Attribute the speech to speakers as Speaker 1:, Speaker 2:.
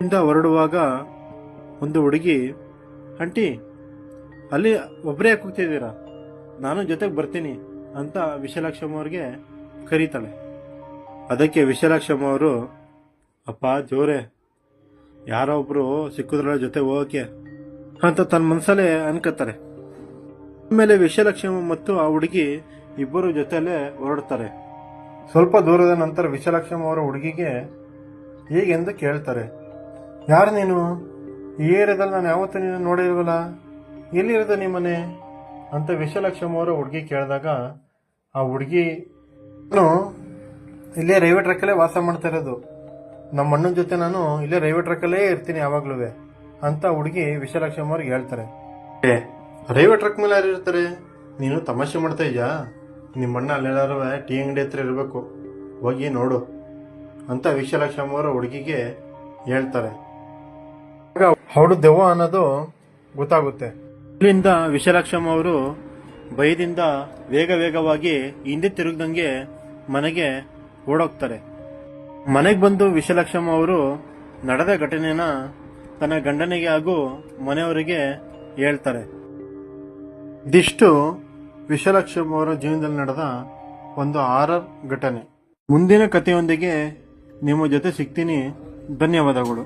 Speaker 1: ಇಂದ ಹೊರಡುವಾಗ ಒಂದು ಹುಡುಗಿ, ಆಂಟಿ ಅಲ್ಲಿ ಒಬ್ಬರೇ ಯಾಕೆ ಹೋಗ್ತಿದ್ದೀರಾ, ನಾನು ಜೊತೆಗೆ ಬರ್ತೀನಿ ಅಂತ ವಿಶಾಲಾಕ್ಷಮ್ಮ ಅವ್ರಿಗೆ ಕರೀತಾಳೆ. ಅದಕ್ಕೆ ವಿಶಾಲಾಕ್ಷಮ್ಮ ಅವರು, ಅಪ್ಪ ಜೋರೆ, ಯಾರೋ ಒಬ್ರು ಸಿಕ್ಕಿದ್ರಲ್ಲ ಜೊತೆ ಹೋಗಕ್ಕೆ ಅಂತ ತನ್ನ ಮನಸ್ಸಲ್ಲೇ ಅನ್ಕೋತಾರೆ. ಆಮೇಲೆ ವಿಶಾಲಾಕ್ಷಮ್ಮ ಮತ್ತು ಆ ಹುಡುಗಿ ಇಬ್ಬರು ಜೊತೆಯಲ್ಲೇ ಹೊರಡ್ತಾರೆ. ಸ್ವಲ್ಪ ದೂರದ ನಂತರ ವಿಶಾಲಾಕ್ಷಮ್ಮ ಅವರ ಹುಡುಗಿಗೆ ಹೇಗೆಂದು ಕೇಳ್ತಾರೆ, ಯಾರು ನೀನು? ಈ ಏರಿಯಾದಲ್ಲಿ ನಾನು ಯಾವತ್ತೂ ನೀನು ನೋಡಿಲ್ವಲ್ಲ, ಎಲ್ಲಿರೋದು ನಿಮ್ಮನೆ ಅಂತ ವಿಶಾಲಾಕ್ಷಮ್ಮ ಅವರ ಹುಡುಗಿ ಕೇಳಿದಾಗ, ಆ ಹುಡುಗಿ, ನಾನು ಇಲ್ಲೇ ರೈಲ್ವೆ ಟ್ರ್ಯಾಕಲ್ಲೇ ವಾಸ ಮಾಡ್ತಾ ಇರೋದು, ನಮ್ಮ ಅಣ್ಣನ ಜೊತೆ ನಾನು ಇಲ್ಲೇ ರೈಲ್ವೆ ಟ್ರ್ಯಾಕಲ್ಲೇ ಇರ್ತೀನಿ ಯಾವಾಗ್ಲೂ ಅಂತ ಹುಡುಗಿ ವಿಶಾಲಾಕ್ಷಮ್ಮ ಅವ್ರಿಗೆ ಹೇಳ್ತಾರೆ. ರೈಲ್ವೆ ಟ್ರ್ಯಾಕ್ ಮೇಲೆ ಯಾರು ಇರ್ತಾರೆ, ನೀನು ತಮಾಷೆ ಮಾಡ್ತಾ ಇದ್ಯಾ, ನಿಮ್ಮ ಅಣ್ಣ ಅಲ್ಲೆಲ್ಲಾರು ಟೀ ಅಂಗಡಿ ಹತ್ರ ಇರಬೇಕು, ಹೋಗಿ ನೋಡು ಅಂತ ವಿಶಾಲಾಕ್ಷಮ್ಮ ಅವರ ಹುಡುಗಿಗೆ ಹೇಳ್ತಾರೆ. ಅವಳು ದೆವ್ವ ಅನ್ನೋದು ಗೊತ್ತಾಗುತ್ತೆ. ಇಲ್ಲಿಂದ ವಿಶಾಲಾಕ್ಷಮ್ಮ ಅವರು ಭಯದಿಂದ ವೇಗವಾಗಿ ಹಿಂದೆ ತಿರುಗದಂಗೆ ಮನೆಗೆ ಓಡೋಗ್ತಾರೆ. ಮನೆಗೆ ಬಂದು ವಿಶಾಲಾಕ್ಷಮ್ಮ ಅವರು ನಡೆದ ಘಟನೆನ ತನ್ನ ಗಂಡನಿಗೆ ಹಾಗೂ ಮನೆಯವರಿಗೆ ಹೇಳ್ತಾರೆ. ಇದಿಷ್ಟು ವಿಶಾಲಾಕ್ಷಮ್ಮ ಅವರ ಜೀವನದಲ್ಲಿ ನಡೆದ ಒಂದು ಹಾರರ್ ಘಟನೆ. ಮುಂದಿನ ಕಥೆಯೊಂದಿಗೆ ನಿಮ್ಮ ಜೊತೆ ಸಿಗ್ತೀನಿ. ಧನ್ಯವಾದಗಳು.